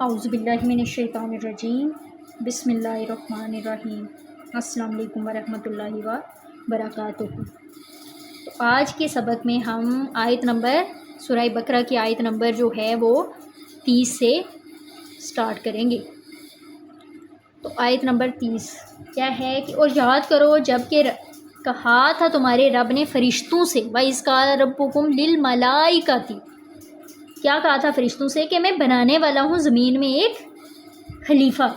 اعوذ باللہ من الشیطان الرجیم، بسم اللہ الرحمن الرحیم۔ السلام علیکم ورحمۃ اللہ وبرکاتہ۔ تو آج کے سبق میں ہم سورہ بقرہ کی آیت نمبر جو ہے وہ 30 سے سٹارٹ کریں گے۔ تو آیت نمبر 30 کیا ہے کہ اور یاد کرو جب کہ کہا تھا تمہارے رب نے فرشتوں سے، وَإِذْ قَالَ رَبُّكُمْ لِلْمَلَائِكَةِ، کیا کہا تھا فرشتوں سے کہ میں بنانے والا ہوں زمین میں ایک خلیفہ۔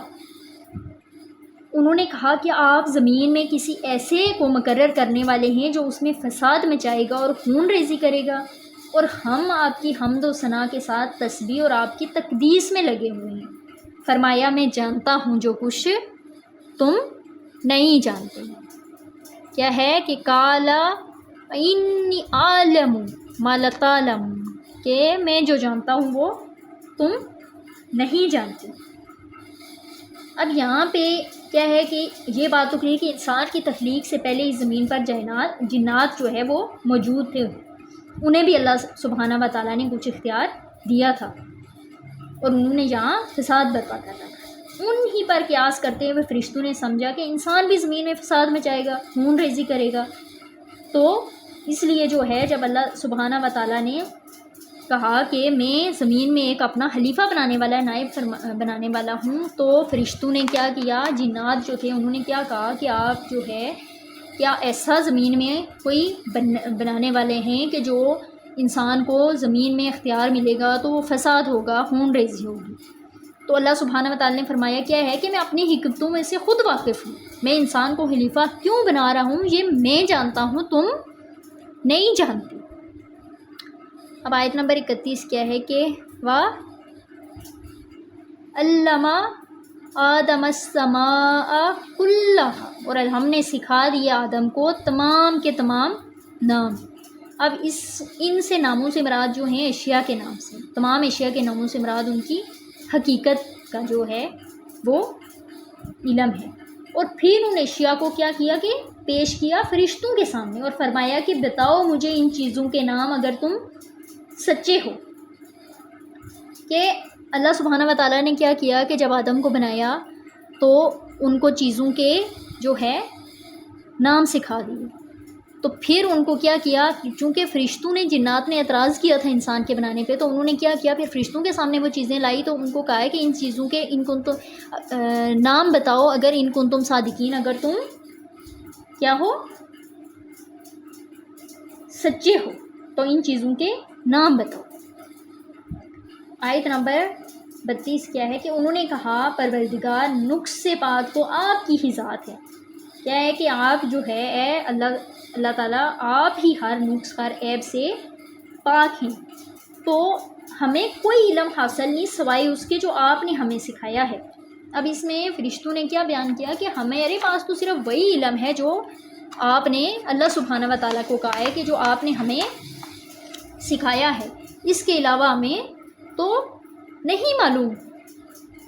انہوں نے کہا کہ آپ زمین میں کسی ایسے کو مقرر کرنے والے ہیں جو اس میں فساد مچائے گا اور خون ریزی کرے گا، اور ہم آپ کی حمد و ثنا کے ساتھ تسبیح اور آپ کی تقدیس میں لگے ہوئے ہیں۔ فرمایا میں جانتا ہوں جو کچھ تم نہیں جانتے۔ کیا ہے کہ کالا انی عالم ما لا تعلمون، کہ میں جو جانتا ہوں وہ تم نہیں جانتے۔ اب یہاں پہ کیا ہے کہ یہ بات تو کہی کہ انسان کی تخلیق سے پہلے اس زمین پر جنات جو ہے وہ موجود تھے، انہیں بھی اللہ سبحانہ و تعالیٰ نے کچھ اختیار دیا تھا اور انہوں نے یہاں فساد برپا کرنا تھا۔ انہی پر قیاس کرتے ہوئے فرشتوں نے سمجھا کہ انسان بھی زمین میں فساد مچائے گا، خون ریزی کرے گا، تو اس لیے جو ہے جب اللہ سبحانہ و تعالیٰ نے کہا کہ میں زمین میں ایک اپنا خلیفہ بنانے والا، نائب بنانے والا ہوں، تو فرشتوں نے کیا کیا، جنات جو تھے انہوں نے کیا کہا کہ آپ جو ہے کیا ایسا زمین میں کوئی بنانے والے ہیں کہ جو انسان کو زمین میں اختیار ملے گا تو وہ فساد ہوگا، خون ریزی ہوگی۔ تو اللہ سبحانہ و تعالیٰ نے فرمایا کیا ہے کہ میں اپنی حکمتوں میں سے خود واقف ہوں، میں انسان کو خلیفہ کیوں بنا رہا ہوں یہ میں جانتا ہوں، تم نہیں جانتے۔ اب آیت نمبر 31 کیا ہے کہ علم آدم السماء کلها، اور ہم نے سکھا دیا آدم کو تمام کے تمام نام۔ اب ان سے ناموں سے مراد جو ہیں اشیاء کے نام سے، تمام اشیاء کے ناموں سے مراد ان کی حقیقت کا جو ہے وہ علم ہے۔ اور پھر ان اشیاء کو کیا کیا کہ پیش کیا فرشتوں کے سامنے اور فرمایا کہ بتاؤ مجھے ان چیزوں کے نام اگر تم سچے ہو۔ کہ اللہ سبحانہ و تعالیٰ نے کیا کیا کہ جب آدم کو بنایا تو ان کو چیزوں کے جو ہے نام سکھا دیے، تو پھر ان کو کیا کیا، چونکہ فرشتوں نے، جنات نے اعتراض کیا تھا انسان کے بنانے پہ، تو انہوں نے کیا کیا، پھر فرشتوں کے سامنے وہ چیزیں لائی تو ان کو کہا ہے کہ ان چیزوں کے ان کو نام بتاؤ اگر ان کو تم صادقین، اگر تم کیا ہو، سچے ہو تو ان چیزوں کے نام بتاؤ۔ آیت نمبر 32 کیا ہے کہ انہوں نے کہا پروردگار نقص سے پاک تو آپ کی ہی ذات ہے۔ کیا ہے کہ آپ جو ہے اے اللہ تعالیٰ آپ ہی ہر نقص ہر عیب سے پاک ہیں، تو ہمیں کوئی علم حاصل نہیں سوائے اس کے جو آپ نے ہمیں سکھایا ہے۔ اب اس میں فرشتوں نے کیا بیان کیا کہ ہمارے پاس تو صرف وہی علم ہے جو آپ نے اللہ سبحانہ و تعالیٰ کو کہا ہے کہ جو آپ نے ہمیں سکھایا ہے، اس کے علاوہ ہمیں تو نہیں معلوم۔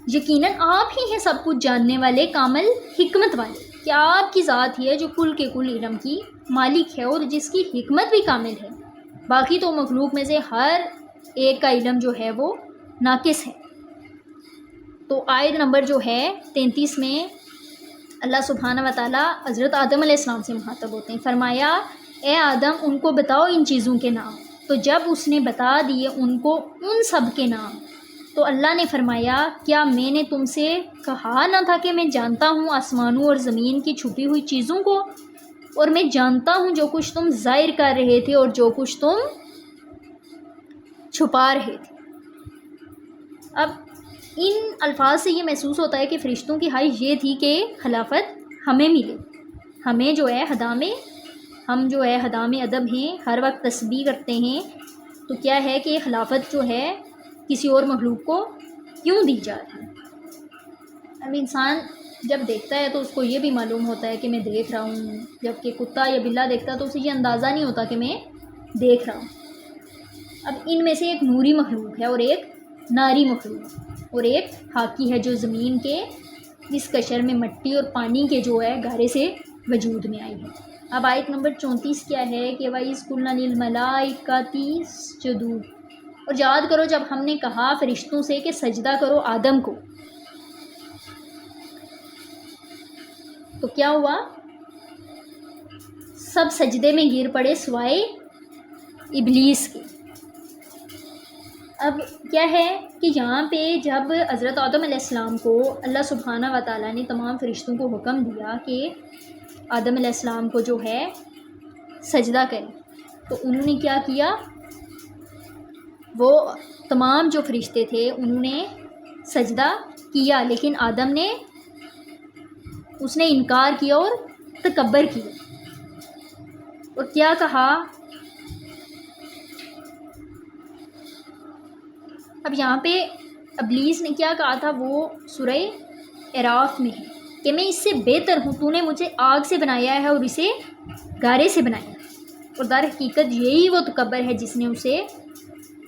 یقیناً آپ ہی ہیں سب کچھ جاننے والے، کامل حکمت والے، کہ آپ کی ذات ہی ہے جو کل کے کل علم کی مالک ہے اور جس کی حکمت بھی کامل ہے، باقی تو مخلوق میں سے ہر ایک کا علم جو ہے وہ ناقص ہے۔ تو آیت نمبر جو ہے 33 میں اللہ سبحانہ و تعالیٰ حضرت آدم علیہ السلام سے مخاطب ہوتے ہیں، فرمایا اے آدم ان کو بتاؤ ان چیزوں کے نام۔ تو جب اس نے بتا دیے ان کو ان سب کے نام، تو اللہ نے فرمایا کیا میں نے تم سے کہا نہ تھا کہ میں جانتا ہوں آسمانوں اور زمین کی چھپی ہوئی چیزوں کو، اور میں جانتا ہوں جو کچھ تم ظاہر کر رہے تھے اور جو کچھ تم چھپا رہے تھے۔ اب ان الفاظ سے یہ محسوس ہوتا ہے کہ فرشتوں کی خواہش یہ تھی کہ خلافت ہمیں ملے، ہمیں جو ہے ہم جو ہے حدام ادب ہیں، ہر وقت تسبیح کرتے ہیں، تو کیا ہے کہ خلافت جو ہے کسی اور مخلوق کو کیوں دی جا رہی ہے۔ اب انسان جب دیکھتا ہے تو اس کو یہ بھی معلوم ہوتا ہے کہ میں دیکھ رہا ہوں، جب کہ کتا یا بلا دیکھتا ہے تو اسے یہ اندازہ نہیں ہوتا کہ میں دیکھ رہا ہوں۔ اب ان میں سے ایک نوری مخلوق ہے اور ایک ناری مخلوق، اور ایک خاکی ہے جو زمین کے اس قشر میں مٹی اور پانی کے جو ہے گارے سے وجود میں آئی ہے۔ اب آیت نمبر 34 کیا ہے کہ وَإِذْ قُلْنَا لِلْمَلَائِكَةِ اسْجُدُوا، اور یاد کرو جب ہم نے کہا فرشتوں سے کہ سجدہ کرو آدم کو، تو کیا ہوا؟ سب سجدے میں گر پڑے سوائے ابلیس کے۔ اب کیا ہے کہ یہاں پہ جب حضرت آدم علیہ السلام کو اللہ سبحانہ و تعالیٰ نے تمام فرشتوں کو حکم دیا کہ آدم علیہ السلام کو جو ہے سجدہ کریں، تو انہوں نے کیا کیا؟ وہ تمام جو فرشتے تھے انہوں نے سجدہ کیا، لیکن آدم نے اس نے انکار کیا اور تکبر کیا، اور کیا کہا؟ اب یہاں پہ ابلیس نے کیا کہا تھا؟ وہ سورہ اعراف میں ہے کہ میں اس سے بہتر ہوں، تو نے مجھے آگ سے بنایا ہے اور اسے گارے سے بنایا، اور در حقیقت یہی وہ تکبر ہے جس نے اسے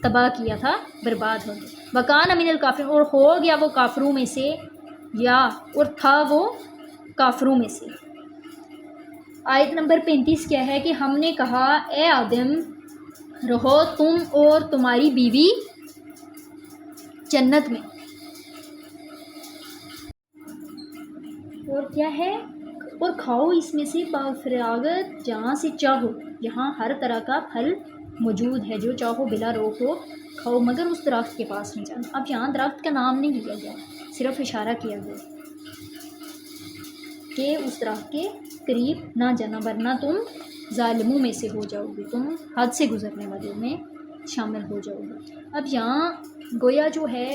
تباہ کیا تھا، برباد ہو گیا۔ وکان من الکافرین، اور ہو گیا وہ کافروں میں سے، یا اور تھا وہ کافروں میں سے۔ آیت نمبر 35 کیا ہے کہ ہم نے کہا اے آدم رہو تم اور تمہاری بیوی جنت میں، اور کیا ہے؟ اور کھاؤ اس میں سے بافراغت جہاں سے چاہو، یہاں ہر طرح کا پھل موجود ہے، جو چاہو بلا روک ہو کھاؤ، مگر اس درخت کے پاس نہیں جانا۔ اب یہاں درخت کا نام نہیں لیا گیا، صرف اشارہ کیا گیا کہ اس درخت کے قریب نہ جانا، ورنہ تم ظالموں میں سے ہو جاؤ گے، تم حد سے گزرنے والوں میں شامل ہو جاؤ گے۔ اب یہاں گویا جو ہے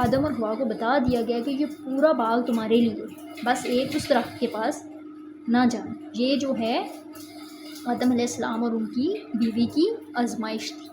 آدم اور حوا کو بتا دیا گیا کہ یہ پورا باغ تمہارے لیے، بس ایک اس درخت کے پاس نہ جانا۔ یہ جو ہے آدم علیہ السلام اور ان کی بیوی کی آزمائش تھی۔